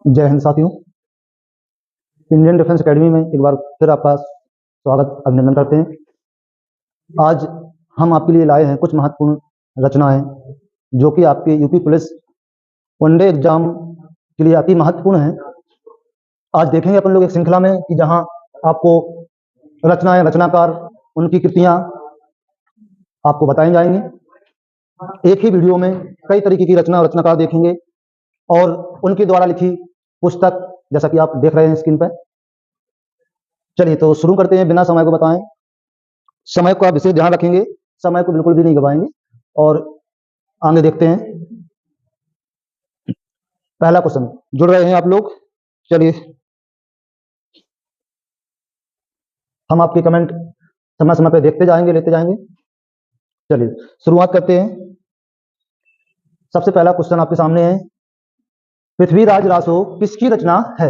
जय हिंद साथियों। Indian defence academy में एक बार फिर आपका स्वागत अभिनंदन करते हैं। आज हम आपके लिए लाए हैं कुछ महत्वपूर्ण रचनाएं जो कि आपके यूपी पुलिस वनडे एग्जाम के लिए अति महत्वपूर्ण है। आज देखेंगे अपन लोग एक श्रृंखला में कि जहां आपको रचनाएं, रचनाकार, उनकी कृतियां आपको बताई जाएंगी। एक ही वीडियो में कई तरीके की रचनाकार देखेंगे और उनके द्वारा लिखी पुस्तक जैसा कि आप देख रहे हैं स्क्रीन पर। चलिए तो शुरू करते हैं बिना समय को बताएं। समय को आप विशेष ध्यान रखेंगे, समय को बिल्कुल भी नहीं गवाएंगे और आगे देखते हैं। पहला क्वेश्चन, जुड़ रहे हैं आप लोग? चलिए, हम आपके कमेंट समय समय पर देखते जाएंगे, लेते जाएंगे। चलिए शुरुआत करते हैं। सबसे पहला क्वेश्चन आपके सामने है, पृथ्वीराज रासो किसकी रचना है?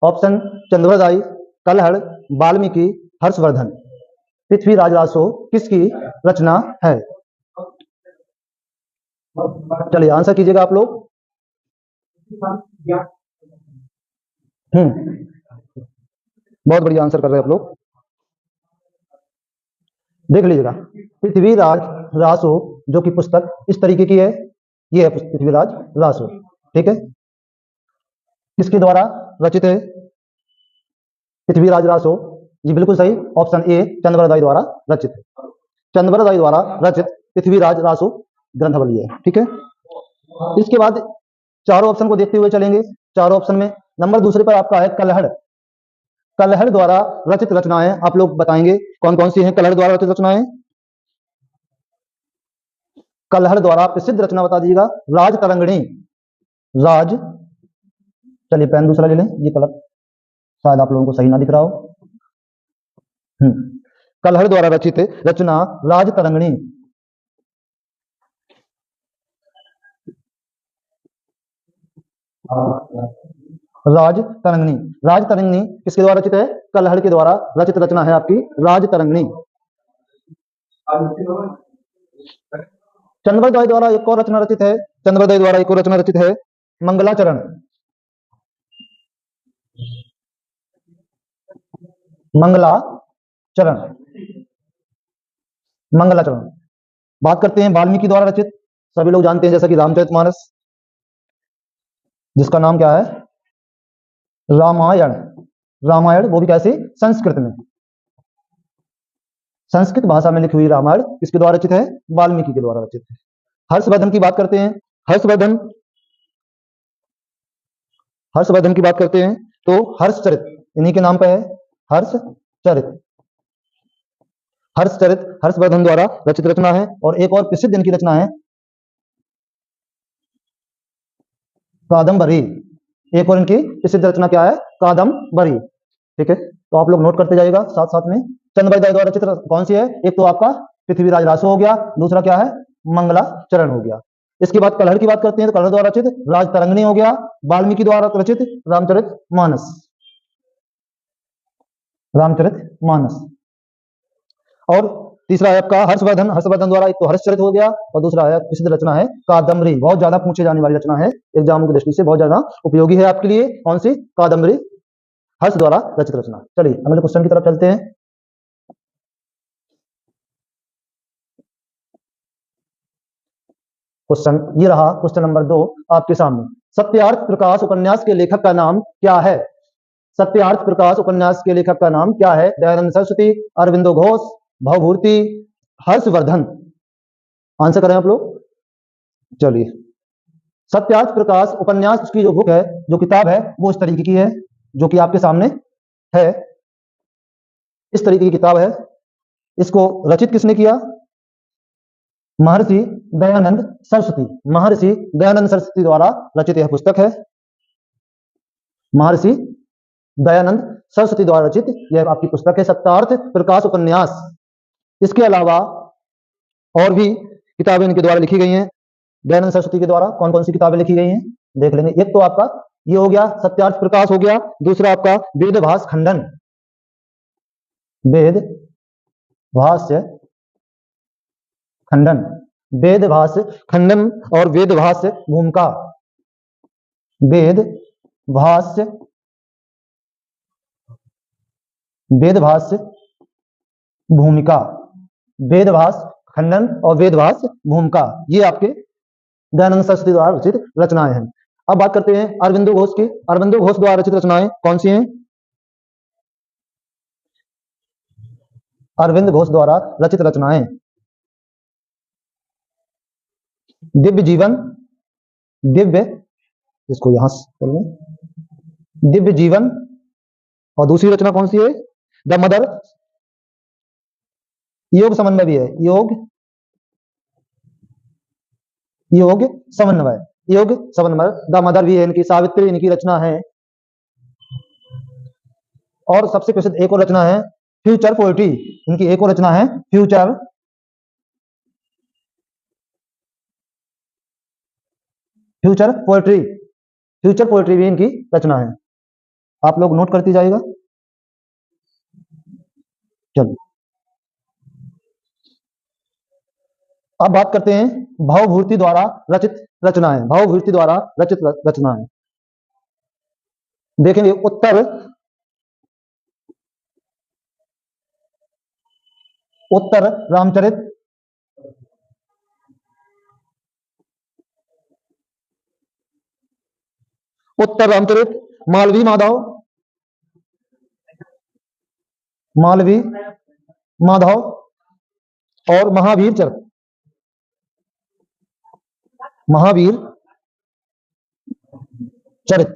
ऑप्शन चंद्रोदय, कलहड़, वाल्मीकि, हर्षवर्धन। पृथ्वीराज रासो किसकी रचना है? चलिए आंसर कीजिएगा आप लोग। बहुत बढ़िया आंसर कर रहे हैं आप लोग। देख लीजिएगा, पृथ्वीराज रासो जो कि पुस्तक इस तरीके की है, ये है पृथ्वीराज रासो। ठीक है, किसके द्वारा रचित है पृथ्वीराज रासो? जी बिल्कुल सही, ऑप्शन ए चंद्रोदय द्वारा रचित है। चंद्रोदय द्वारा रचित पृथ्वीराज रासो ग्रंथावली है। ठीक है, इसके बाद चारों ऑप्शन को देखते हुए चलेंगे। चारों ऑप्शन में नंबर दूसरे पर आपका है कलहड़। कलहड़ द्वारा रचित रचनाएं आप लोग बताएंगे कौन कौन सी हैं कलहड़ द्वारा रचित रचनाएं? कलहड़ द्वारा प्रसिद्ध रचना बता दीजिएगा। राज तरंगिणी। राज, चलिए पेन दूसरा ले लें, ये कलर शायद आप लोगों को सही ना दिख रहा हो। कलहड़ द्वारा रचित रचना राज तरंगिणी। राज तरंगिणी, राज तरंगिणी किसके द्वारा रचित है? कलहड़ के द्वारा रचित रचना है आपकी राज तरंगिणी। चंद्रोदय द्वारा एक और रचना रचित है। चंद्रोदय द्वारा एक और रचना रचित है मंगलाचरण। मंगलाचरण, मंगलाचरण। बात करते हैं वाल्मीकि द्वारा रचित, सभी लोग जानते हैं जैसा कि रामचरितमानस, जिसका नाम क्या है? रामायण। रामायण, वो भी कैसे? संस्कृत में, संस्कृत भाषा में लिखी हुई रामायण किसके द्वारा रचित है? वाल्मीकि के द्वारा रचित है। हर्षवर्धन की बात करते हैं। हर्षवर्धन, हर्षवर्धन की बात करते हैं तो हर्षचरित इन्हीं के नाम पे है, हर्षचरित। हर्षचरित हर्षवर्धन द्वारा रचित रचना है। और एक और प्रसिद्ध इनकी रचना है कादम्बरी। एक और इनकी प्रसिद्ध रचना क्या है? कादम्बरी। ठीक है, तो आप लोग नोट करते जाइएगा साथ साथ में। चंद्रोदय द्वारा रचित कौन सी है? एक तो आपका पृथ्वीराज रासो हो गया, दूसरा क्या है? मंगलाचरण हो गया। इसके बाद कलहड़ की बात करते हैं तो कलहड़ द्वारा रचित राज तरंगिणी हो गया। वाल्मीकि द्वारा रचित रामचरितमानस, रामचरितमानस। और तीसरा है आपका हर्षवर्धन। हर्षवर्धन द्वारा एक तो हर्षचरित हो गया और दूसरा है प्रसिद्ध रचना है कादम्बरी। बहुत ज्यादा पूछे जाने वाली रचना है, एग्जाम की दृष्टि से बहुत ज्यादा उपयोगी है आपके लिए। कौन सी? कादम्बरी, हर्ष द्वारा रचित रचना। चलिए अगले क्वेश्चन की तरफ चलते हैं। क्वेश्चन ये रहा, क्वेश्चन नंबर 2 आपके सामने। सत्यार्थ प्रकाश उपन्यास के लेखक का नाम क्या है? सत्यार्थ प्रकाश उपन्यास के लेखक का नाम क्या है? दयानंद सरस्वती, अरविंदो घोष, भवभूति, हर्षवर्धन। आंसर करें आप लोग। चलिए, सत्यार्थ प्रकाश उपन्यास की जो बुक है, जो किताब है, वो इस तरीके की है जो कि आपके सामने है। इस तरीके की किताब है। इसको रचित किसने किया? महर्षि दयानंद सरस्वती। महर्षि दयानंद सरस्वती द्वारा रचित यह पुस्तक है। महर्षि दयानंद सरस्वती द्वारा रचित यह आपकी पुस्तक है सत्यार्थ प्रकाश उपन्यास। इसके अलावा और भी किताबें इनके द्वारा लिखी गई हैं दयानंद सरस्वती के द्वारा। कौन कौन सी किताबें लिखी गई हैं देख लेंगे। एक तो आपका ये हो गया सत्यार्थ प्रकाश हो गया, दूसरा आपका वेदभास खंडन, वेद भाष्य खंडन, वेदभास खंडन और वेदभास भूमिका, वेद भाष्य, वेदभाष्य, भूमिका, वेदभाष्य खंडन और वेदभाष्य भूमिका, ये आपके दयानंद सरस्वती द्वारा रचित रचनाएं हैं। अब बात करते हैं अरविंदो घोष की। अरविंदो घोष द्वारा रचित रचनाएं कौन सी हैं? अरविंद घोष द्वारा रचित रचनाएं दिव्य जीवन, दिव्य, इसको यहां से दिव्य जीवन, और दूसरी रचना कौन सी है? द मदर, योग समन्वय भी है, योग समन्वय, योग समन्वय, द मदर भी है इनकी, सावित्री इनकी रचना है। और सबसे प्रसिद्ध एक और रचना है फ्यूचर पोएट्री, इनकी एक और रचना है फ्यूचर पोएट्री, फ्यूचर पोएट्री भी इनकी रचना है। आप लोग नोट करती जाइएगा। चलिए अब बात करते हैं भावभूति द्वारा रचित रचनाएं। भावभूति द्वारा रचित रचनाएं देखेंगे। उत्तर रामचरित, उत्तर रामचरित, मालवी माधव, मालवी माधव और महावीर चरित, महावीर चरित,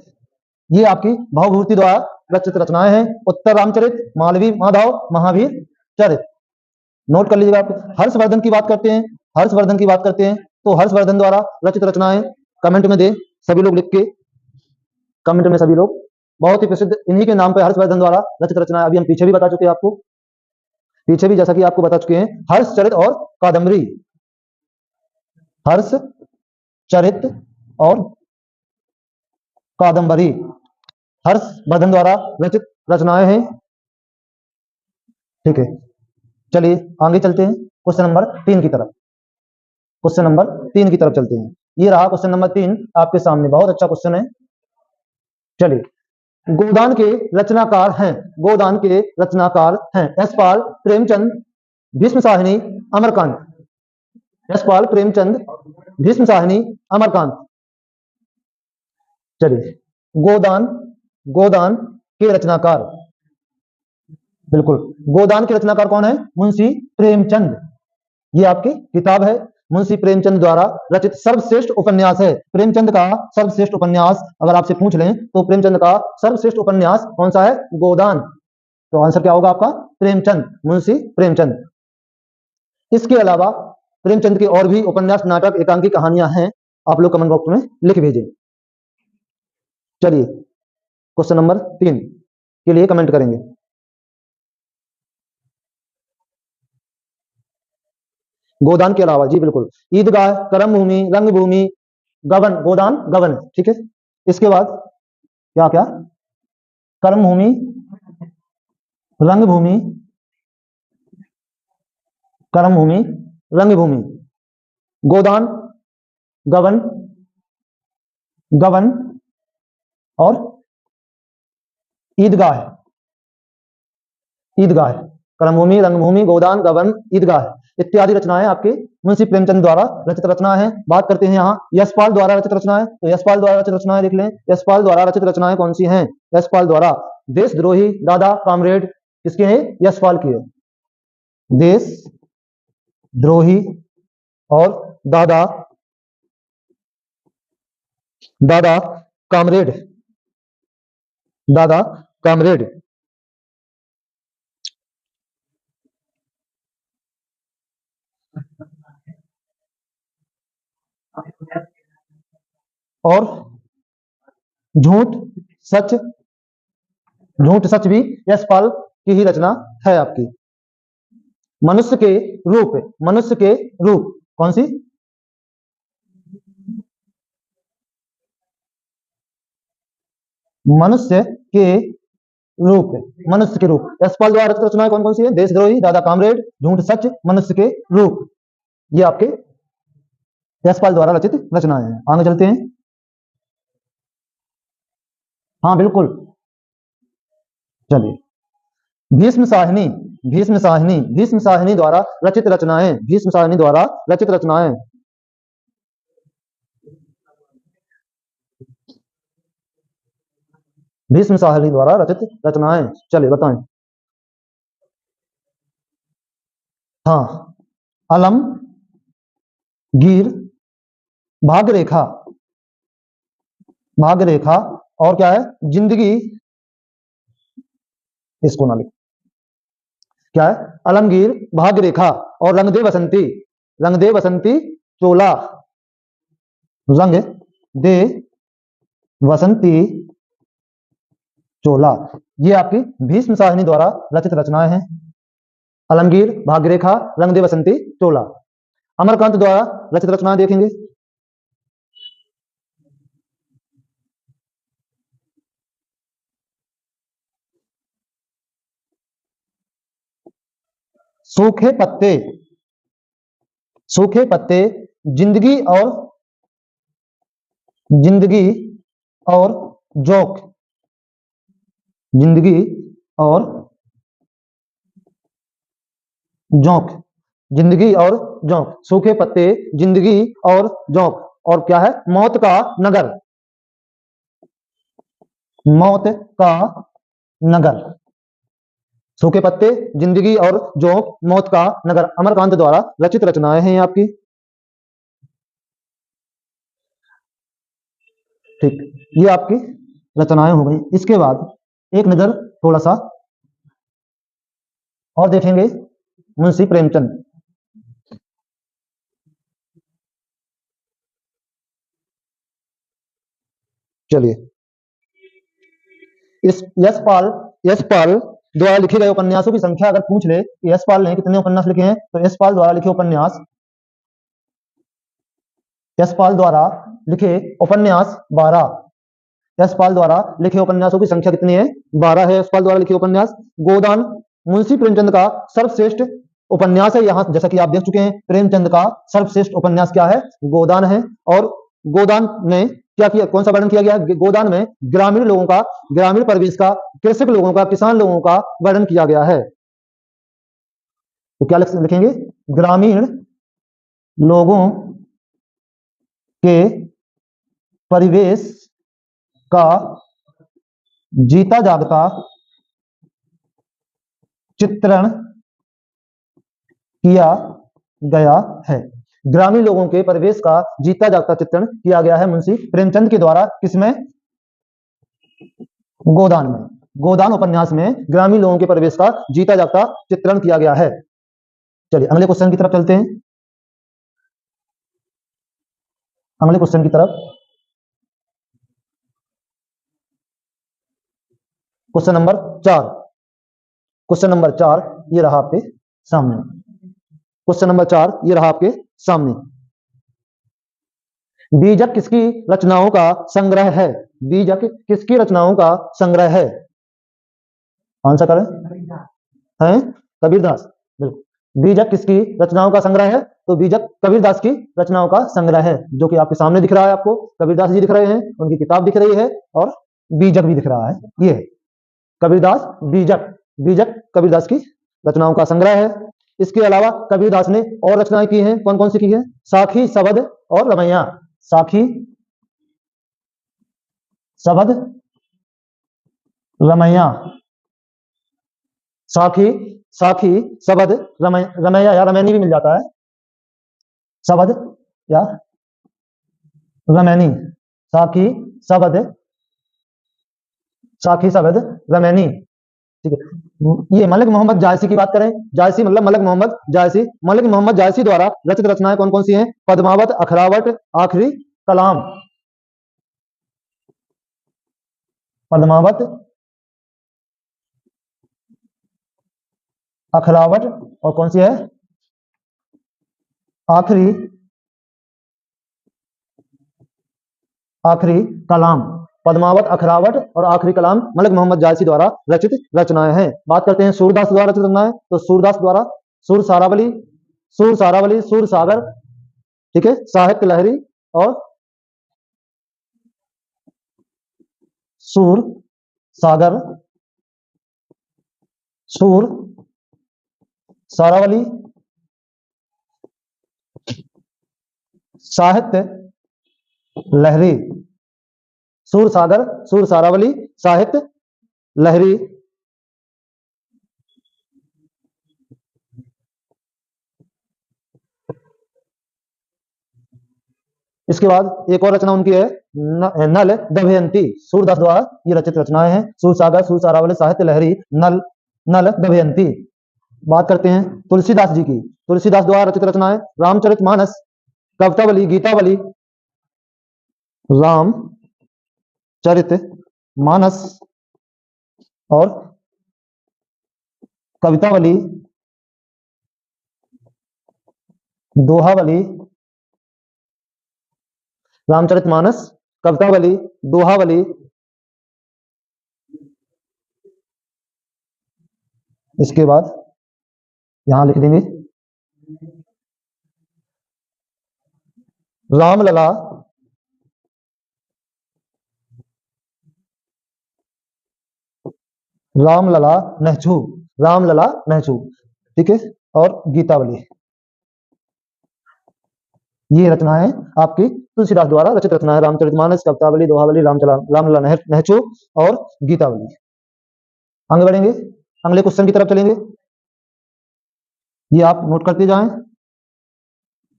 ये आपकी भावभूति द्वारा रचित रचनाएं हैं। उत्तर रामचरित, मालवी माधव, महावीर चरित। नोट कर लीजिएगा। आप हर्षवर्धन की बात करते हैं, हर्षवर्धन की बात करते हैं तो हर्षवर्धन द्वारा रचित रचनाएं कमेंट में दे सभी लोग, लिख के कमेंट में सभी लोग। बहुत ही प्रसिद्ध इन्हीं के नाम पर हर्षवर्धन द्वारा रचित रचनाएं अभी हम पीछे भी बता चुके हैं आपको, पीछे भी जैसा कि आपको बता चुके हैं। हर्षचरित और कादम्बरी, हर्षचरित और कादम्बरी हर्षवर्धन द्वारा रचित रचनाएं हैं। ठीक है, चलिए आगे चलते हैं क्वेश्चन नंबर 3 की तरफ। क्वेश्चन नंबर 3 की तरफ चलते हैं। ये रहा क्वेश्चन नंबर 3 आपके सामने, बहुत अच्छा क्वेश्चन है। चलिए, गोदान के रचनाकार हैं, गोदान के रचनाकार हैं यशपाल, प्रेमचंद, भीष्म साहिनी, अमरकांत। यशपाल, प्रेमचंद, भीष्म साहिनी, अमरकांत। चलिए, गोदान के रचनाकार, बिल्कुल गोदान के रचनाकार कौन है? मुंशी प्रेमचंद। ये आपकी किताब है, मुंशी प्रेमचंद द्वारा रचित सर्वश्रेष्ठ उपन्यास है। प्रेमचंद का सर्वश्रेष्ठ उपन्यास अगर आपसे पूछ लें तो प्रेमचंद का सर्वश्रेष्ठ उपन्यास कौन सा है? गोदान। तो आंसर क्या होगा आपका? प्रेमचंद, मुंशी प्रेमचंद। इसके अलावा प्रेमचंद के और भी उपन्यास, नाटक, एकांकी कहानियां हैं, आप लोग कमेंट बॉक्स में लिख भेजें। चलिए, क्वेश्चन नंबर 3 के लिए कमेंट करेंगे। गोदान के अलावा, जी बिल्कुल, ईदगाह, कर्मभूमि, रंगभूमि, गबन, गोदान गबन, ठीक है। इसके बाद क्या क्या? कर्मभूमि, रंगभूमि, कर्मभूमि, रंगभूमि, गोदान, गबन, गबन और ईदगाह, ईदगाह, कर्मभूमि, रंगभूमि, गोदान, गबन, ईदगाह इत्यादि रचनाएं आपके मुंशी प्रेमचंद द्वारा रचित रचनाएं हैं। बात करते हैं यहाँ यशपाल द्वारा रचित रचनाएं, तो यशपाल द्वारा रचित रचनाएं देख लें। यशपाल द्वारा रचित रचनाएं कौन सी हैं? यशपाल द्वारा देशद्रोही, दादा, कामरेड किसके हैं? यशपाल की है। देशद्रोही और दादा, दादा कामरेड, दादा कामरेड। और झूठ सच, झूठ सच भी यशपाल की ही रचना है आपकी। मनुष्य के रूप, मनुष्य के रूप कौन सी? मनुष्य के रूप, मनुष्य के रूप। यशपाल द्वारा रचित रचनाएं कौन कौन सी है? देशद्रोही, दादा कामरेड, झूठ सच, मनुष्य के रूप, ये आपके यशपाल द्वारा रचित रचनाएं हैं। आगे चलते हैं। हाँ बिल्कुल। चलिए, भीष्म साहिनी, भीष्म साहिनी, भीष्म साहिनी द्वारा रचित रचनाएं, भीष्म साहिनी द्वारा रचित रचनाएं। भीष्म साहिनी द्वारा रचित रचनाएं, चलिए बताएं। हाँ, अलम, गीर, भाग्यरेखा, भाग्यरेखा, और क्या है, जिंदगी, इसको ना लिख, क्या है, अलमगीर, भाग्यरेखा, और रंग दे बसंती, रंग दे बसंती चोला, रंग दे बसंती चोला। ये आपकी भीष्म साहिनी द्वारा रचित रचनाएं हैं। अलमगीर, भाग्यरेखा, रंग दे बसंती चोला। अमरकांत द्वारा रचित रचनाएं देखेंगे। सूखे पत्ते, सूखे पत्ते, जिंदगी और, जिंदगी और जोक, जिंदगी और जोंक, जिंदगी और जोंक, सूखे पत्ते, जिंदगी और जोंक, और क्या है, मौत का नगर, मौत का नगर। सूखे पत्ते, जिंदगी और जोंक, मौत का नगर, अमरकांत द्वारा रचित रचनाएं हैं आपकी। ठीक, ये आपकी रचनाएं हो गई। इसके बाद एक नजर थोड़ा सा और देखेंगे मुंशी प्रेमचंद। चलिए, इस यशपाल, यशपाल द्वारा लिखे गए उपन्यासों की संख्या अगर पूछ ले कि यशपाल ने कितने उपन्यास लिखे हैं, तो यशपाल द्वारा लिखे उपन्यास, यशपाल द्वारा लिखे उपन्यास 12। यशपाल द्वारा लिखे उपन्यासों की संख्या कितनी है, 12 है यशपाल द्वारा लिखे उपन्यास। गोदान मुंशी प्रेमचंद का सर्वश्रेष्ठ उपन्यास है। यहाँ जैसा कि आप देख चुके हैं, प्रेमचंद का सर्वश्रेष्ठ उपन्यास क्या है, गोदान है। और गोदान में क्या किया, कौन सा वर्णन किया गया, गोदान में ग्रामीण लोगों का, ग्रामीण परिवेश का, कृषक लोगों का, किसान लोगों का वर्णन किया गया है। तो क्या लिखेंगे, ग्रामीण लोगों के परिवेश का जीता जागता चित्रण किया गया है। ग्रामीण लोगों के परिवेश का जीता जागता चित्रण किया गया है मुंशी प्रेमचंद के द्वारा, किसमें, गोदान में। गोदान उपन्यास में ग्रामीण लोगों के परिवेश का जीता जागता चित्रण किया गया है। चलिए अगले क्वेश्चन की तरफ चलते हैं, अगले क्वेश्चन की तरफ। क्वेश्चन नंबर 4, क्वेश्चन नंबर 4 ये रहा आपके सामने। क्वेश्चन नंबर 4 ये रहा आपके सामने। बीजक किसकी रचनाओं का संग्रह है, बीजक किसकी रचनाओं का संग्रह है, आंसर करें, हैं, कबीरदास, बिल्कुल। बीजक किसकी रचनाओं का संग्रह है, तो बीजक कबीरदास की रचनाओं का संग्रह है, जो कि आपके सामने दिख रहा है। आपको कबीरदास जी दिख रहे हैं, उनकी किताब दिख रही है, और बीजक भी दिख रहा है। ये कबीरदास बीजक, बीजक कबीरदास की रचनाओं का संग्रह है। इसके अलावा कबीरदास ने और रचनाएं की हैं, कौन कौन सी की है, साखी, शबद और रमैया। साखी, शबद, रमैया, साखी, साखी, शबद, रमैया या रमैनी भी मिल जाता है, शबद या रमैनी, साखी, शबद, साखी, शबद, रमैनी। ठीक है, ये मलिक मोहम्मद जायसी की बात करें, जायसी मतलब मलिक मोहम्मद जायसी, मलिक मोहम्मद जायसी द्वारा रचित रचनाएं कौन कौन सी हैं, पद्मावत, अखरावट, आखिरी कलाम। पद्मावत, अखरावट, और कौन सी है, आखिरी, आखिरी कलाम। पद्मावत, अखरावट और आखिरी कलाम मलिक मोहम्मद जायसी द्वारा रचित रचनाएं हैं। बात करते हैं सूरदास द्वारा रचित रचनाएं, तो सूरदास द्वारा सूर सारावली, सूर सारावली, सूर सागर, ठीक है, साहित्य लहरी और सूर सागर, सूर सारावली, साहित्य लहरी। सूर सागर, सूर सारावली, साहित्य लहरी। इसके बाद एक और रचना उनकी है नल दमयंती, सूरदास द्वारा ये रचित रचनाएं हैं। सूर सागर, सूर सारावली, साहित्य लहरी, नल नल दमयंती। बात करते हैं तुलसीदास जी की। तुलसीदास द्वारा रचित रचनाएं रामचरितमानस, कवितावली, गीतावली। राम चरित मानस और कवितावली, दोहावली। रामचरितमानस, कवितावली, दोहावली। इसके बाद यहां लिख देंगे रामलला, रामलला नहचू, रामलला नहचू, ठीक है। और गीतावली। ये रचनाएं आपकी तुलसीदास द्वारा रचित रचनाएं रामचरितमानस, कवितावली, दोहावली, रामलला नहचू और गीतावली। आगे बढ़ेंगे, अगले क्वेश्चन की तरफ चलेंगे। ये आप नोट करते जाएं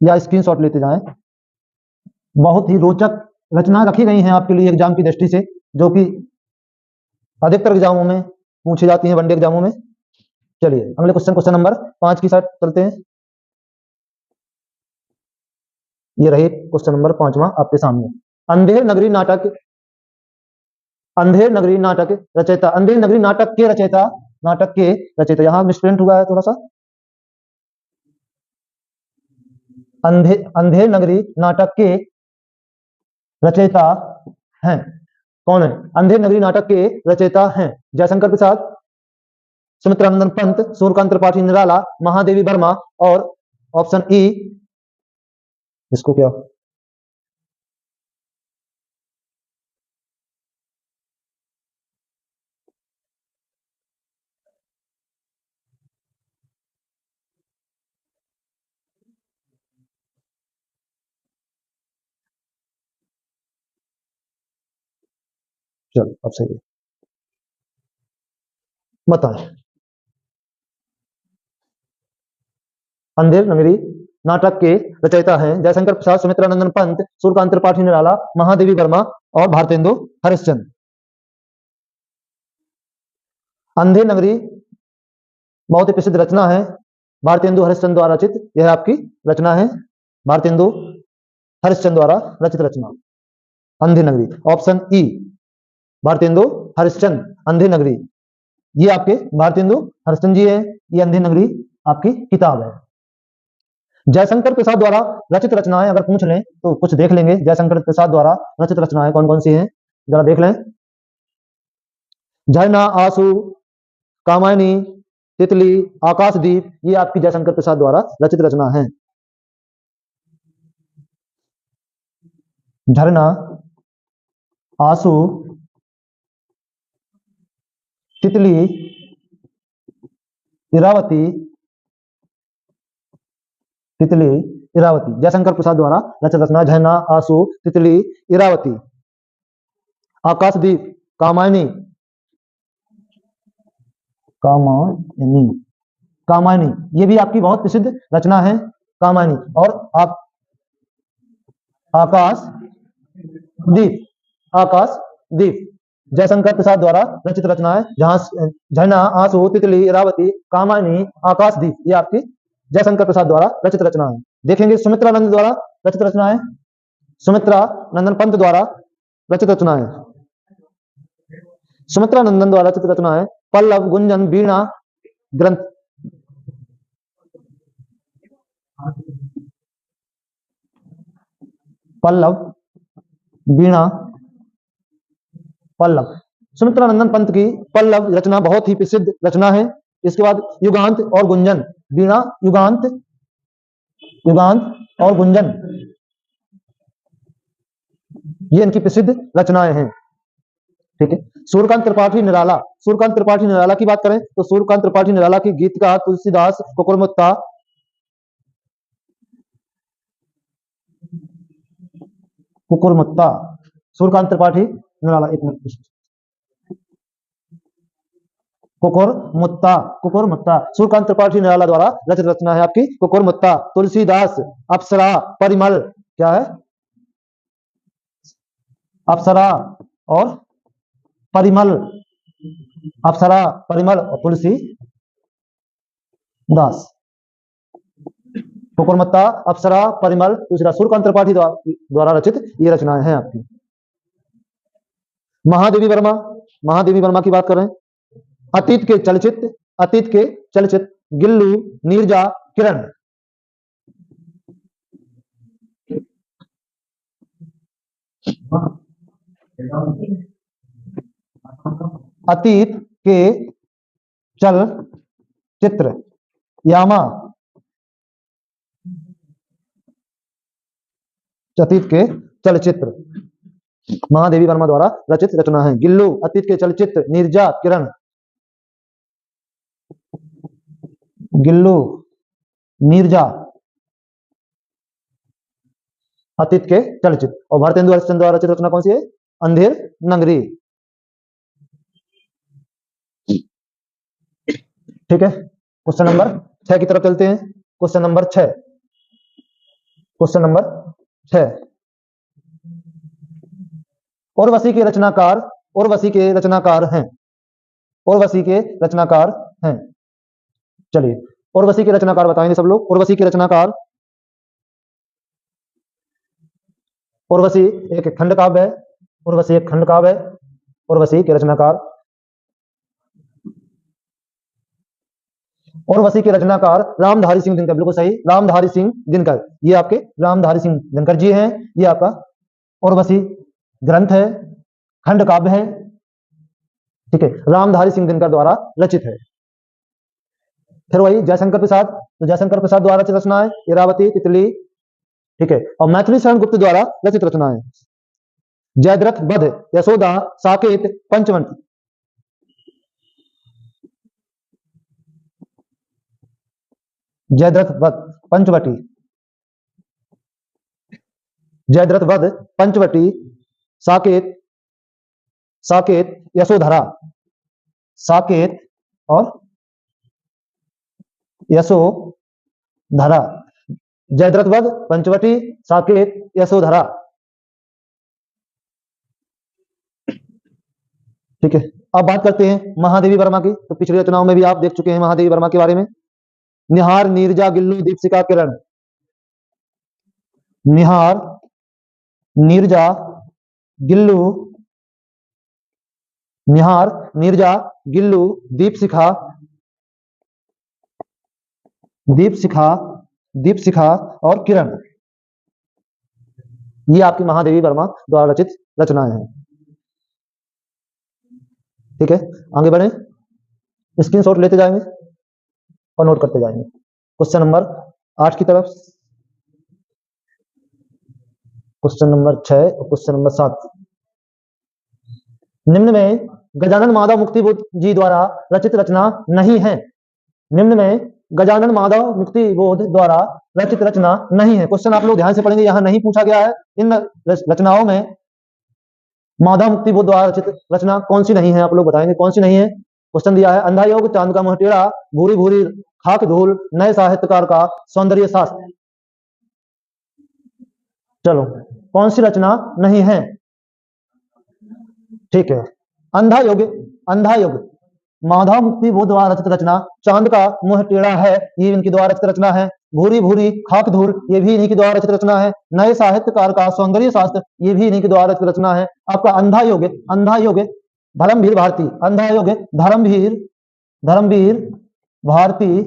या स्क्रीनशॉट लेते जाएं। बहुत ही रोचक रचना रखी गई हैं आपके लिए एग्जाम की दृष्टि से, जो कि अधिकतर एग्जामों में पूछी जाती हैं, वनडे एग्जामों में। चलिए अगले क्वेश्चन नंबर 5 की साइड चलते हैं। ये रहे क्वेश्चन नंबर 5वां आपके सामने। अंधेर नगरी नाटक, अंधेर नगरी नाटक रचयिता, अंधेर नगरी नाटक के रचयिता, नाटक के रचयिता। यहां मिसप्रिंट हुआ है थोड़ा सा। अंधेर नगरी नाटक के रचयिता हैं कौन है? अंधेर नगरी नाटक के रचयिता हैं जयशंकर प्रसाद, सुमित्रानंदन पंत, सूर्यकांत त्रिपाठी निराला, महादेवी वर्मा और ऑप्शन ई, इसको क्या चलो अब सही है, बताएं। अंधेर नगरी नाटक के रचयिता हैं जयशंकर प्रसाद, सुमित्रानंदन पंत, सूर्यकांत त्रिपाठी निराला, महादेवी वर्मा और भारतेंदु हरिश्चंद्र। अंधेर नगरी बहुत ही प्रसिद्ध रचना है, भारतेंदु हरिश्चंद्र द्वारा रचित। यह आपकी रचना है, भारतेंदु हरिश्चंद्र द्वारा रचित रचना अंधेर नगरी। Option E, Bharatendu Harishchandra, Andher Nagari. ये आपके भारतेंदु हरिश्चंद्र जी है। ये अंधेर नगरी आपकी किताब है। जयशंकर प्रसाद द्वारा रचित रचनाएं अगर पूछ लें तो कुछ देख लेंगे। जयशंकर प्रसाद द्वारा रचित रचनाएं कौन कौन सी हैं, जरा देख लें। झरना, आंसू, कामायनी, तितली, आकाशदीप, ये आपकी जयशंकर प्रसाद द्वारा रचित रचना है। झरना, आंसू, तितली, इरावती, तितली, इरावती। जयशंकर प्रसाद द्वारा रचित रचना झरना, आंसू, तितली, इरावती। आकाशदीप, कामायनी, कामायनी, कामायनी, ये भी आपकी बहुत प्रसिद्ध रचना है, कामायनी। और आप आकाशदीप, आकाशदीप जयशंकर प्रसाद द्वारा रचित रचना है। जहां झरना, आंसू, तितली, इरावती, कामायनी, आकाशदीप, ये आपकी जयशंकर प्रसाद द्वारा रचित रचना है। देखेंगे सुमित्रानंद द्वारा रचित रचना है, सुमित्रानंदन पंत द्वारा रचित रचना है। सुमित्रानंदन द्वारा रचित रचना है पल्लव, गुंजन, वीणा ग्रंथ, पल्लव, वीणा, पल्लव। सुमित्रानंदन पंत की पल्लव रचना बहुत ही प्रसिद्ध रचना है। इसके बाद युगांत और गुंजन, वीणा, युगांत, युगांत और गुंजन, ये इनकी प्रसिद्ध रचनाएं हैं। ठीक है। सूर्यकांत त्रिपाठी निराला, सूर्यकांत त्रिपाठी निराला की बात करें तो सूर्यकांत त्रिपाठी निराला की गीतकार तुलसीदास कुकुरमुत्ता, कुकुरमुत्ता, सूर्यकांत त्रिपाठी निराला, एक मिनट, कुकुरमुत्ता, कुकुरमुत्ता सूर्यकांत त्रिपाठी निराला द्वारा रचित रचना है आपकी कुकुरमुत्ता। तुलसीदास, अप्सरा, परिमल, क्या है, अप्सरा और परिमल, अप्सरा, परिमल और तुलसी दास, कुकुरमुत्ता, अप्सरा, परिमल, तुलसीदास, सूर्यकांत त्रिपाठी द्वारा रचित ये रचनाएं हैं आपकी। महादेवी वर्मा, महादेवी वर्मा की बात करें, अतीत के चलचित्र, अतीत के चलचित्र, गिल्लू, नीरजा, किरण, अतीत के चल चित्र, यामा, अतीत के चलचित्र महादेवी वर्मा द्वारा रचित रचना है। गिल्लू, अतीत के चलचित्र, नीरजा, किरण, गिल्लू, नीरजा, अतीत के चलचित्र। और भारतेंदु हरिश्चंद्र द्वारा रचित रचना कौन सी है, अंधेर नगरी। ठीक है, क्वेश्चन नंबर 6 की तरफ चलते हैं। Question number 6, question number 6, Urvashi के रचनाकार, उर्वशी के रचनाकार हैं, उर्वशी के रचनाकार हैं। चलिए उर्वशी के रचनाकार बताएंगे सब लोग। उर्वशी के रचनाकार, उर्वशी एक खंड काव्य है, उर्वशी एक खंड काव्य है। उर्वशी के रचनाकार, उर्वशी के रचनाकार रामधारी सिंह दिनकर, बिल्कुल सही, रामधारी सिंह दिनकर, ये आपके रामधारी सिंह दिनकर जी हैं। ये आपका उर्वशी ग्रंथ है, खंड काव्य है, ठीक है, रामधारी सिंह दिनकर द्वारा रचित है। फिर वही जयशंकर प्रसाद, तो जयशंकर प्रसाद द्वारा रचित रचना है इरावती, तितली, ठीक है। और मैथिली शरण गुप्त द्वारा रचित रचना है जयद्रथ वध, यशोदा, साकेत, पंचवटी, जयद्रथ वध, पंचवटी, जयद्रथ वध, पंचवटी, साकेत, साकेत, यशोधरा, साकेत और यशोधरा, जयद्रथ वध, पंचवटी, साकेत, यशोधरा, ठीक है। अब बात करते हैं महादेवी वर्मा की। तो पिछली रचनाओं में भी आप देख चुके हैं महादेवी वर्मा के बारे में। निहार, नीरजा, गिल्लू, दीपशिखा, किरण, निहार, नीरजा, गिल्लू, निहार, नीरजा, गिल्लू, दीपशिखा, दीपशिखा, दीपशिखा और किरण, ये आपकी महादेवी वर्मा द्वारा रचित रचनाएं हैं। ठीक है, आगे बढ़े, स्क्रीनशॉट लेते जाएंगे और नोट करते जाएंगे। क्वेश्चन नंबर 8 की तरफ, क्वेश्चन नंबर 6 और क्वेश्चन नंबर 7। निम्न में गजानन माधव मुक्तिबोध जी द्वारा रचित रचना नहीं है। निम्न में गजानन माधव मुक्तिबोध द्वारा रचित रचना नहीं है। क्वेश्चन आप लोग ध्यान से पढ़ेंगे, यहां नहीं पूछा गया है इन रचनाओं में माधव मुक्तिबोध द्वारा रचित रचना कौन सी नहीं है, आप लोग बताएंगे कौन सी नहीं है। क्वेश्चन दिया है अंधा योग, चांद का मुंह टेढ़ा, भूरी भूरी खाक धूल, नए साहित्यकार का सौंदर्य शास्त्र। चलो कौन सी रचना नहीं है, ठीक है, अंधा योग, अंधा योग माधव मुक्तिबोध द्वारा रचित रचना, चांद का मुंह टेढ़ा है ये इनकी द्वारा रचित रचना है, भूरी भूरी खाक धूल ये भी इन्हीं के द्वारा रचित रचना है, नए साहित्यकार का सौंदर्य शास्त्र ये भी इन्हीं के द्वारा रचित रचना है। आपका अंधा योग, अंधा योग धर्मवीर भारती, अंधा योग धर्मवीर, धर्मवीर भारती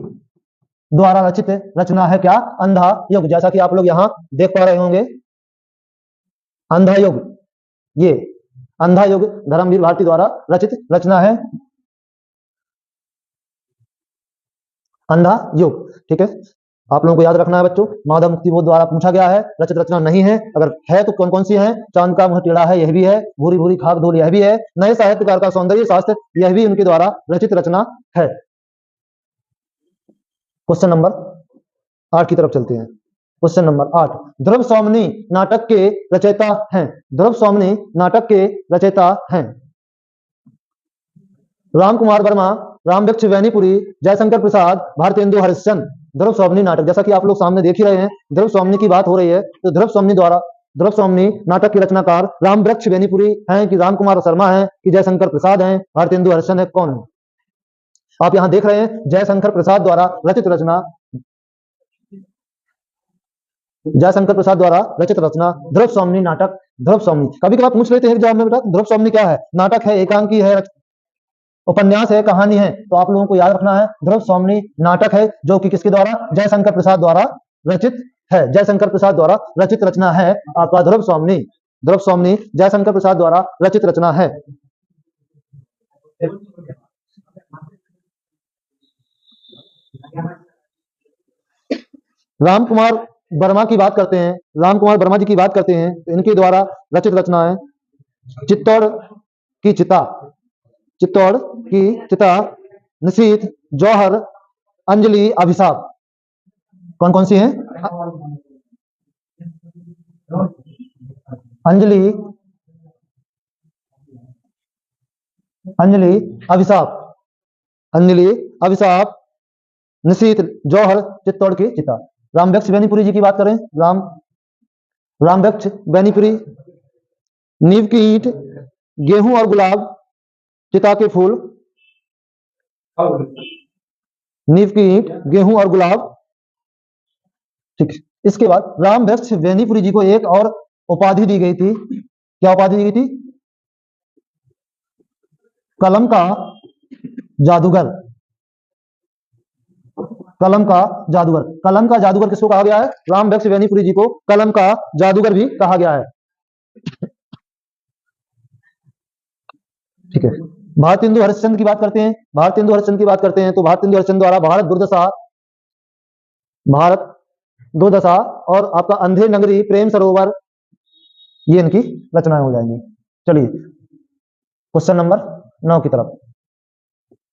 द्वारा रचित रचना है क्या, अंधा योग। जैसा कि आप लोग यहाँ देख पा रहे होंगे, अंधा योग, ये अंधा योग धर्मवीर भारती द्वारा रचित रचना है, अंधा योग, ठीक है। आप लोगों को याद रखना है बच्चों, माधव मुक्ति बोध द्वारा पूछा गया है, रचित रचना नहीं है। अगर है तो कौन कौन सी है? चांद का मुंह टेढ़ा है, यह भी है। भूरी भूरी खाक धूल, यह भी है। नए साहित्यकार का सौंदर्य शास्त्र, यह भी उनके द्वारा रचित रचना है। क्वेश्चन नंबर 8 की तरफ चलते हैं। क्वेश्चन नंबर 8, ध्रुव सौमनी नाटक के रचयिता हैं। ध्रुव सौमनी नाटक के रचयिता हैं राम कुमार वर्मा, रामवृक्ष वैनीपुरी, जयशंकर प्रसाद, भारतेंदु हरिश्चंद्र। ध्रुव सौमनी नाटक, जैसा कि आप लोग सामने देख ही रहे हैं, ध्रुव सौमनी की बात हो रही है, तो ध्रुव सौमनी नाटक के रचनाकार रामवृक्ष वैनीपुरी हैं कि राम कुमार शर्मा हैं कि जयशंकर प्रसाद हैं, भारतेंदु हरिश्चंद्र है, कौन है? आप यहां देख रहे हैं जयशंकर प्रसाद द्वारा रचित रचना, जयशंकर प्रसाद द्वारा रचित रचना ध्रुव सौमनी नाटक। ध्रुव सौमनी कभी कभी पूछ लेते हैं एग्जाम में, बेटा ध्रुव सौमनी क्या है? नाटक है, एकांकी है, उपन्यास है, कहानी है? तो आप लोगों को याद रखना है ध्रुव सौमनी नाटक है, जो कि किसके द्वारा? जयशंकर प्रसाद द्वारा रचित है। जयशंकर प्रसाद द्वारा रचित रचना है आपका ध्रुव सौमनी। ध्रुव सौमनी जयशंकर प्रसाद द्वारा रचित रचना है। राम कुमार वर्मा की बात करते हैं, राम कुमार वर्मा जी की बात करते हैं, तो इनके द्वारा रचित रचना है चित्तौड़ की चिता, चित्तौड़ की चिता, निशीथ, जौहर, अंजलि, अभिशाप। कौन कौन सी हैं? अंजलि, अंजलि, अभिशाप, अंजलि, अभिशाप, निशीथ, जौहर, चित्तौड़ की चिता। रामवृक्ष वैनीपुरी जी की बात करें, रामवृक्ष वैनीपुरी, नींव की ईंट, गेहूं और गुलाब, चिता के फूल, नींव की ईंट, गेहूं और गुलाब। ठीक, इसके बाद रामवृक्ष वैनीपुरी जी को एक और उपाधि दी गई थी। क्या उपाधि दी गई थी? कलम का जादूगर। कलम का जादूगर, कलम का जादूगर किसको कहा गया है? रामवृक्ष वैनीपुरी जी को कलम का जादूगर भी कहा गया है। ठीक है, भारतेंदु हरिश्चंद्र की बात करते हैं। भारतेंदु हरिश्चंद्र की बात करते हैं तो भारतेंदु हरिश्चंद्र द्वारा भारत दुर्दशा और आपका अंधे नगरी, प्रेम सरोवर, ये इनकी रचनाएं हो जाएंगी। चलिए क्वेश्चन नंबर 9 की तरफ,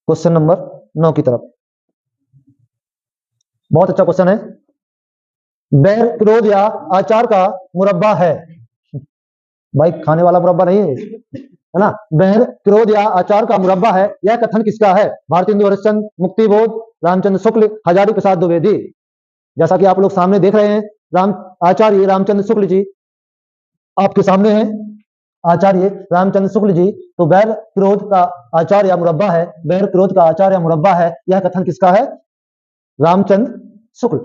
क्वेश्चन नंबर 9 की तरफ। बहुत अच्छा क्वेश्चन है। बैर, क्रोध या आचार का मुरब्बा है। भाई खाने वाला मुरब्बा नहीं है ना? बैर, क्रोध या आचार का मुरब्बा है, यह कथन किसका है? भारतेंदु हरिश्चंद्र, मुक्तिबोध, रामचंद्र शुक्ल, हजारी प्रसाद द्विवेदी। जैसा कि आप लोग सामने देख रहे हैं, आचार्य रामचंद्र शुक्ल जी आपके सामने हैं, आचार्य रामचंद्र शुक्ल जी। तो बैर क्रोध का आचार या मुरब्बा है, बैर क्रोध का आचार या मुरब्बा है, यह कथन किसका है? रामचंद्र शुक्ल,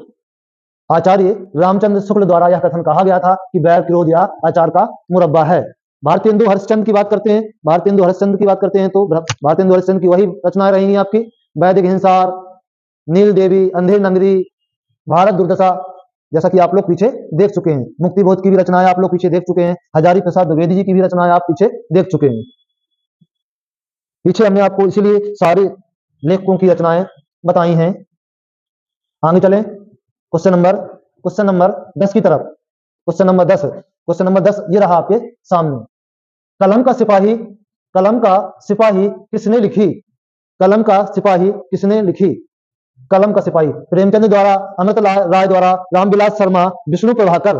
आचार्य रामचंद्र शुक्ल द्वारा यह कथन कहा गया था कि बैर क्रोध या आचार का मुरब्बा है। भारतेंदु हरिश्चंद्र की बात करते हैं, भारतेंदु हरिश्चंद्र की बात करते हैं तो भारतेंदु हरिश्चंद्र की वही रचनाएं रहेंगी आपकी, वैदिक हिंसार, नील देवी, अंधे नगरी, भारत दुर्दशा, जैसा कि आप लोग पीछे देख चुके हैं। मुक्तिबोध की भी रचनाएं आप लोग पीछे देख चुके हैं। हजारी प्रसाद द्विवेदी जी की भी रचनाएं आप पीछे देख चुके हैं। पीछे हमने आपको इसीलिए सारे लेखकों की रचनाएं बताई हैं। आगे चलें क्वेश्चन नंबर 10 की तरफ। क्वेश्चन नंबर 10 ये रहा आपके सामने। कलम का सिपाही किसने लिखी? कलम का सिपाही किसने लिखी? कलम का सिपाही प्रेमचंद द्वारा, अमृत राय द्वारा, रामविलास शर्मा, विष्णु प्रभाकर।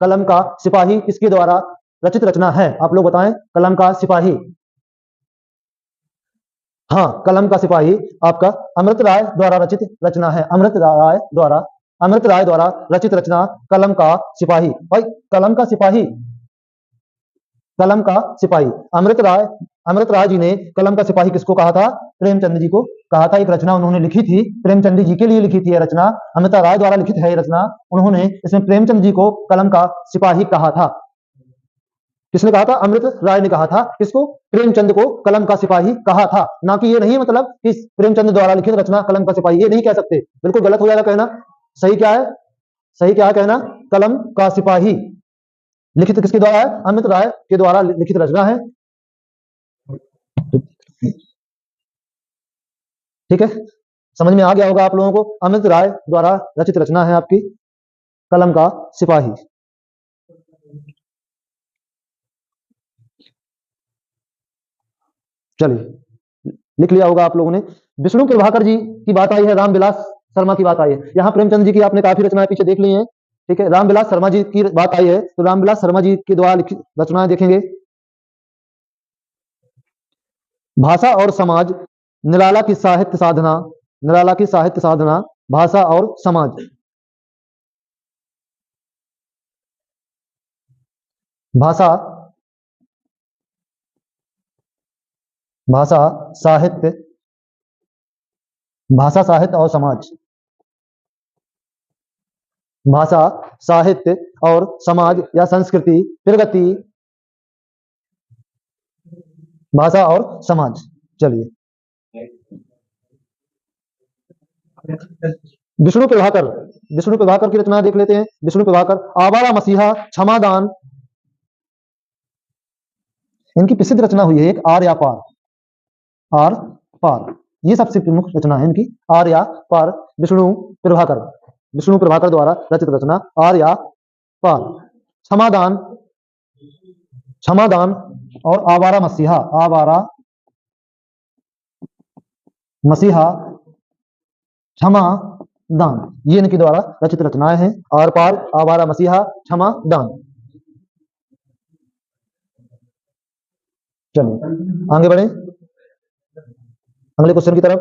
कलम का सिपाही किसके द्वारा रचित रचना है? आप लोग बताएं। कलम का सिपाही, हाँ कलम का सिपाही आपका अमृत राय द्वारा रचित रचना है। अमृत राय द्वारा रचित रचना कलम का सिपाही। भाई कलम का सिपाही अमृत राय जी ने कलम का सिपाही किसको कहा था? प्रेमचंद जी को कहा था। एक रचना उन्होंने लिखी थी, प्रेमचंद जी के लिए लिखी थी यह रचना, अमृत राय द्वारा लिखित है यह रचना। उन्होंने इसमें प्रेमचंद जी को कलम का सिपाही कहा था। किसने कहा था? अमृत राय ने कहा था। किसको? प्रेमचंद को कलम का सिपाही कहा था। ना कि ये नहीं मतलब कि प्रेमचंद द्वारा लिखित रचना कलम का सिपाही, ये नहीं कह सकते, बिल्कुल गलत हो जाएगा कहना। सही क्या है? सही क्या है कहना? कलम का सिपाही। लिखित किसके द्वारा है? अमृत राय के द्वारा लिखित रचना है। ठीक है, समझ में आ गया होगा आप लोगों को। अमित राय द्वारा रचित रचना है आपकी कलम का सिपाही। चलिए लिख लिया होगा आप लोगों ने। विष्णु प्रभाकर जी की बात आई है, रामविलास शर्मा की बात आई है। यहाँ प्रेमचंद जी की आपने काफी रचनाएं पीछे देख ली हैं, ठीक है। रामविलास शर्मा जी की बात आई है, तो रामविलास शर्मा जी के द्वारा लिखित रचनाएं देखेंगे। भाषा और समाज, निराला की साहित्य साधना, निराला की साहित्य साधना, भाषा और समाज। भाषा, भाषा साहित्य, भाषा साहित्य और समाज, भाषा साहित्य और समाज या संस्कृति प्रगति, भाषा और समाज। चलिए विष्णु प्रभाकर, विष्णु प्रभाकर की रचना देख लेते हैं। विष्णु प्रभाकर, आवारा मसीहा, क्षमादान, इनकी प्रसिद्ध रचना हुई है एक आर या पार, आर पार, ये सबसे प्रमुख रचना है इनकी, आर या पार। विष्णु प्रभाकर, विष्णु प्रभाकर द्वारा रचित रचना आर या पार। क्षमादान, क्षमादान और आवारा मसीहा, आवारा मसीहा, क्षमा दान, ये इनके द्वारा रचित रचनाएं हैं। आर पार, आवारा मसीहा, क्षमा दान। चलिए आगे बढ़े अगले क्वेश्चन की तरफ।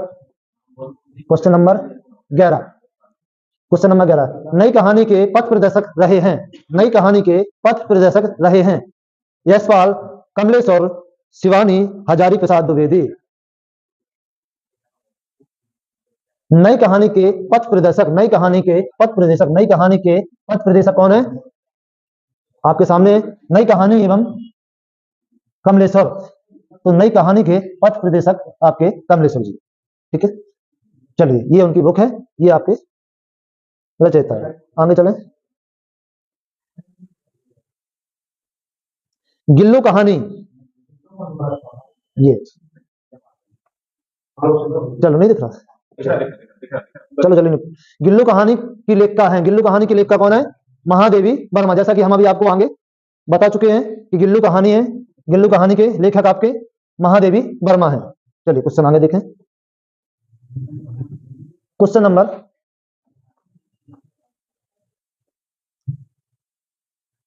क्वेश्चन नंबर 11, क्वेश्चन नंबर 11, नई कहानी के पथ प्रदर्शक रहे हैं, नई कहानी के पथ प्रदर्शक रहे हैं यशपाल, कमलेश और शिवानी हजारी प्रसाद द्विवेदी। नई कहानी के पथ प्रदर्शक, नई कहानी के पथ प्रदर्शक, नई कहानी के पथ प्रदर्शक कौन है आपके सामने? नई कहानी एवं कमलेश्वर, तो नई कहानी के पथ प्रदर्शक आपके कमलेश्वर जी, ठीक है। चलिए ये उनकी बुक है, ये आपके रचयिता है। आगे चलें। गिल्लू कहानी, ये चलो नहीं दिख रहा, चलो चलो। गिल्लू कहानी की लेखिका है, गिल्लू कहानी की लेखिका कौन है? महादेवी वर्मा। जैसा कि हम अभी आपको आगे बता चुके हैं कि गिल्लू कहानी है, गिल्लू कहानी के लेखक आपके महादेवी वर्मा है। चलिए क्वेश्चन आगे देखें। Question number,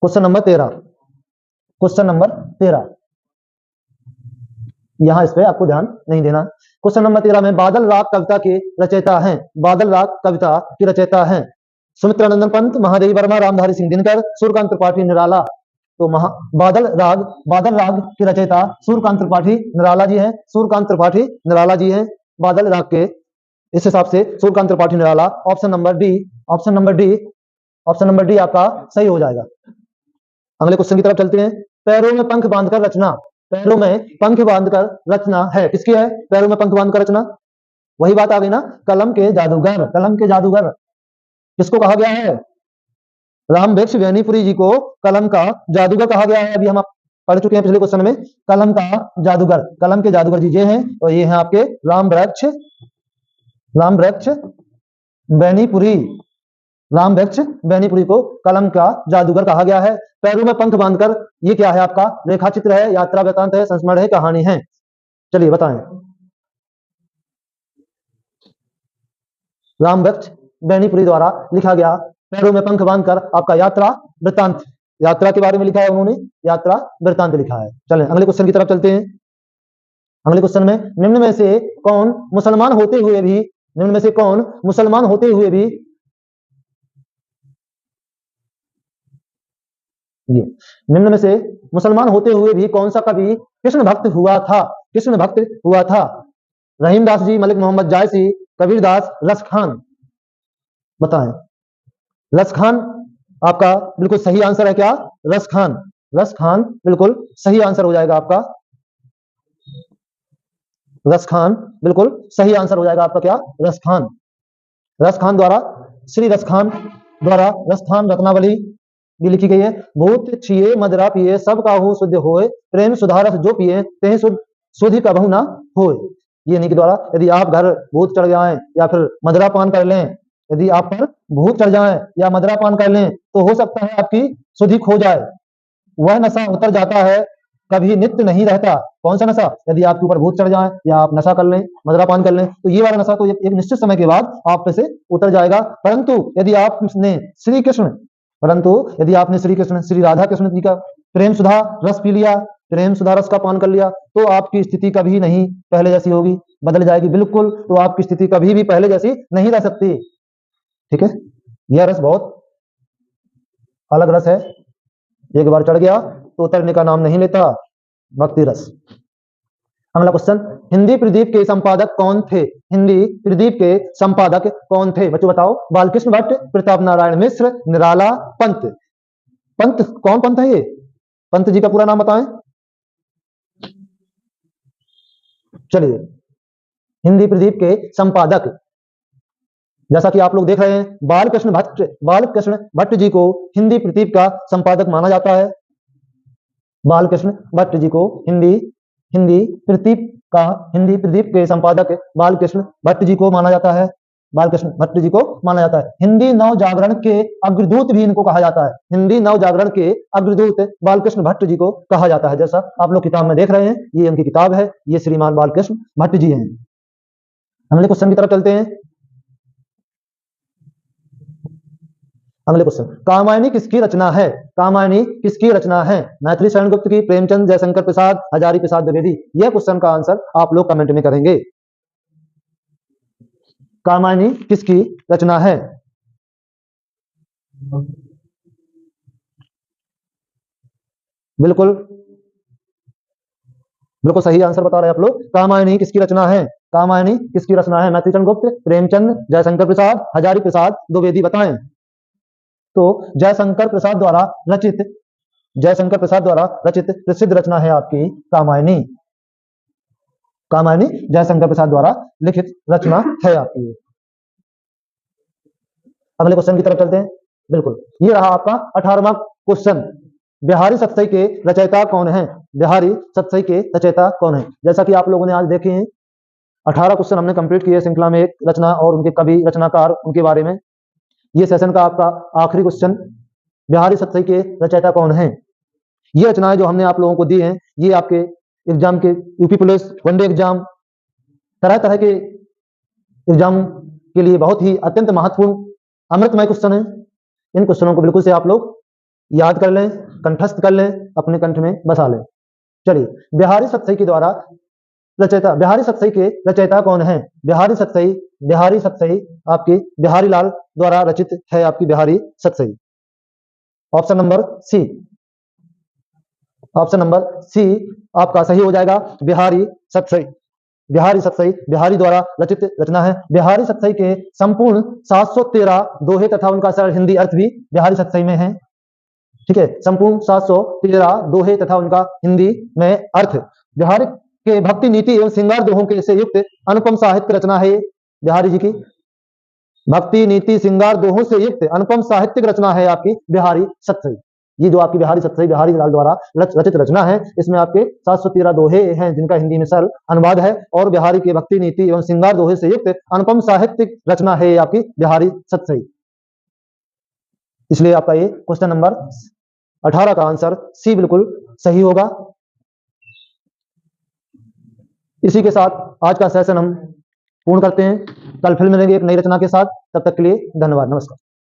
question number 13, question number 13, यहां इस पे आपको ध्यान नहीं देना। क्वेश्चन नंबर 13 में बादल राग कविता के रचयिता हैं, बादल राग कविता के रचयिता हैं सुमित्रानंदन पंत, महादेवी वर्मा, रामधारी सिंह दिनकर, सूर्यकांत त्रिपाठी, निराला। तो बादल राग के रचयिता सूर्यकांत त्रिपाठी निराला जी हैं, सूर्यकांत त्रिपाठी निराला जी हैं बादल राग के। इस हिसाब से Suryakant Tripathi Nirala, option number D, option number D, option number D आपका सही हो जाएगा। अगले क्वेश्चन की तरफ चलते हैं। पैरों में पंख बांधकर रचना, पैरों में पंख बांधकर रचना है किसकी है? पैरों में पंख बांधकर रचना, वही बात आ गई ना, कलम के जादूगर, कलम के जादूगर किसको कहा गया है? रामवृक्ष बेनीपुरी जी को कलम का जादूगर कहा गया है। अभी हम पढ़ चुके हैं पिछले क्वेश्चन में, कलम का जादूगर, कलम के जादूगर जी ये हैं, और ये हैं आपके रामवृक्ष, रामवृक्ष बेनीपुरी, रामवृक्ष बेनीपुरी को कलम का जादूगर कहा गया है। पैरों में पंख बांधकर, ये क्या है आपका? रेखा चित्र है, यात्रा वृतांत है, संस्मरण है, कहानी है। चलिए बताएं। रामवृक्ष बेनीपुरी द्वारा लिखा गया पैरों में पंख बांधकर आपका यात्रा वृतांत, यात्रा के बारे में लिखा है उन्होंने, यात्रा वृतांत लिखा है। चलें अगले क्वेश्चन की तरफ चलते हैं। अगले क्वेश्चन में, निम्न में से कौन मुसलमान होते हुए भी, निम्न में से कौन मुसलमान होते हुए भी, ये निम्न में से मुसलमान होते हुए भी कौन सा कवि कृष्ण भक्त हुआ था? कृष्ण भक्त हुआ था? रहीमदास जी, मलिक मोहम्मद जायसी, कबीरदास, रस खान। बताएं। रस खान आपका बिल्कुल सही आंसर है क्या? रस खान, रस खान बिल्कुल सही आंसर हो जाएगा आपका, रस खान बिल्कुल सही आंसर हो जाएगा आपका क्या? रस खान। रस खान द्वारा, श्री रस खान द्वारा रस खान रत्नावली भी लिखी गई है। भूत छिए मदरा पिए सब काहू शुद्ध होए, प्रेम सुधारस जो पिए तेहि शुद्धि कबहु ना होए। ये नहीं के द्वारा यदि आप घर भूत चढ़ जाएं या फिर मदिरा पान कर लें, यदि आप पर भूत चढ़ जाएं या मदिरा पान कर लें तो हो सकता है आपकी सुधि खो जाए। वह नशा उतर जाता है, कभी नित्य नहीं रहता। कौन सा नशा? यदि आपके ऊपर भूत चढ़ जाए या आप नशा कर लें, मदिरा पान कर लें, तो ये वाला नशा तो एक निश्चित समय के बाद आप पे से उतर जाएगा। परंतु यदि आपने श्री कृष्ण श्री राधा कृष्ण जी का प्रेम सुधा रस पी लिया, प्रेम सुधा रस का पान कर लिया, तो आपकी स्थिति कभी नहीं पहले जैसी होगी, बदल जाएगी बिल्कुल। तो आपकी स्थिति कभी भी पहले जैसी नहीं रह सकती। ठीक है, यह रस बहुत अलग रस है, एक बार चढ़ गया तो उतरने का नाम नहीं लेता, भक्ति रस। अगला क्वेश्चन, हिंदी प्रदीप के संपादक कौन थे? हिंदी प्रदीप के संपादक कौन थे? बच्चों बताओ। बालकृष्ण भट्ट, प्रताप नारायण मिश्र, निराला, पंत। पंत कौन पंत है? ये पंत जी का पूरा नाम बताएं। चलिए, हिंदी प्रदीप के संपादक, जैसा कि आप लोग देख रहे हैं, बालकृष्ण भट्ट जी को हिंदी प्रदीप का संपादक माना जाता है। बालकृष्ण भट्ट जी को हिंदी प्रदीप के संपादक बालकृष्ण भट्ट जी को माना जाता है। बालकृष्ण भट्ट जी को माना जाता है। हिंदी नव जागरण के अग्रदूत भी इनको कहा जाता है। हिंदी नव जागरण के अग्रदूत बालकृष्ण भट्ट जी को कहा जाता है। जैसा आप लोग किताब में देख रहे हैं, ये उनकी किताब है, ये श्रीमान बालकृष्ण भट्ट जी हैं। अगले क्वेश्चन की तरफ चलते हैं। अगले क्वेश्चन, कामायनी किसकी रचना है? कामायनी किसकी रचना है? मैथिली शरण गुप्त की, प्रेमचंद, जयशंकर प्रसाद, हजारी प्रसाद द्विवेदी? यह क्वेश्चन का आंसर आप लोग कमेंट में करेंगे। कामायनी किसकी रचना है? बिल्कुल सही आंसर बता रहे हैं आप लोग। कामायनी किसकी रचना है? कामायनी किसकी रचना है? मैथिली शरण गुप्त, प्रेमचंद, जयशंकर प्रसाद, हजारी प्रसाद द्विवेदी? बताएं। तो जयशंकर प्रसाद द्वारा रचित प्रसिद्ध रचना है आपकी कामायनी। कामायनी जयशंकर प्रसाद द्वारा लिखित रचना है आपकी। अगले क्वेश्चन की तरफ चलते हैं। बिल्कुल, ये रहा आपका 18वां क्वेश्चन। बिहारी सतसई के रचयिता कौन है? बिहारी सतसई के रचयिता कौन है? जैसा कि आप लोगों ने आज देखे हैं, 18 क्वेश्चन हमने कंप्लीट किए श्रृंखला में, एक रचना और उनके कवि, रचनाकार, उनके बारे में। ये सेशन का आपका आखिरी क्वेश्चन, बिहारी सतसई के रचयिता कौन है? ये रचनाएं जो हमने आप लोगों को दी हैं, ये आपके एग्जाम के, यूपी पुलिस, वनडे एग्जाम, तरह तरह के एग्जाम के लिए बहुत ही अत्यंत महत्वपूर्ण अमृतमय क्वेश्चन है। इन क्वेश्चनों को बिल्कुल से आप लोग याद कर लें, कंठस्थ कर लें, अपने कंठ में बसा लें। चलिए, बिहारी सतसई के रचयिता कौन है? बिहारी सतसई आपकी बिहारी लाल द्वारा रचित है आपकी Bihari Satsai. Option number C आपका सही हो जाएगा। बिहारी सतसई बिहारी द्वारा रचित रचना है। बिहारी सतसई के संपूर्ण 713 दोहे तथा उनका सरल हिंदी अर्थ भी बिहारी सतसई में है। ठीक है, संपूर्ण 713 दोहे तथा उनका हिंदी में अर्थ। बिहारी के भक्ति नीति एवं श्रृंगार दोहों के से युक्त अनुपम साहित्य रचना है बिहारी जी की। भक्ति नीति श्रृंगार दोहों से युक्त अनुपम साहित्यिक रचना है आपकी बिहारी सतसई। ये जो आपकी बिहारी सतसई बिहारी लाल द्वारा रचित रचना है, इसमें आपके 713 दोहे हैं जिनका हिंदी में सरल अनुवाद है, और बिहारी के भक्ति नीति एवं श्रृंगार दोहे से युक्त अनुपम साहित्यिक रचना है आपकी बिहारी सतसई। इसलिए आपका ये क्वेश्चन नंबर 18 का आंसर सी बिल्कुल सही होगा। इसी के साथ आज का सेशन हम पूर्ण करते हैं। कल फिर मिलेंगे एक नई रचना के साथ। तब तक के लिए धन्यवाद, नमस्कार।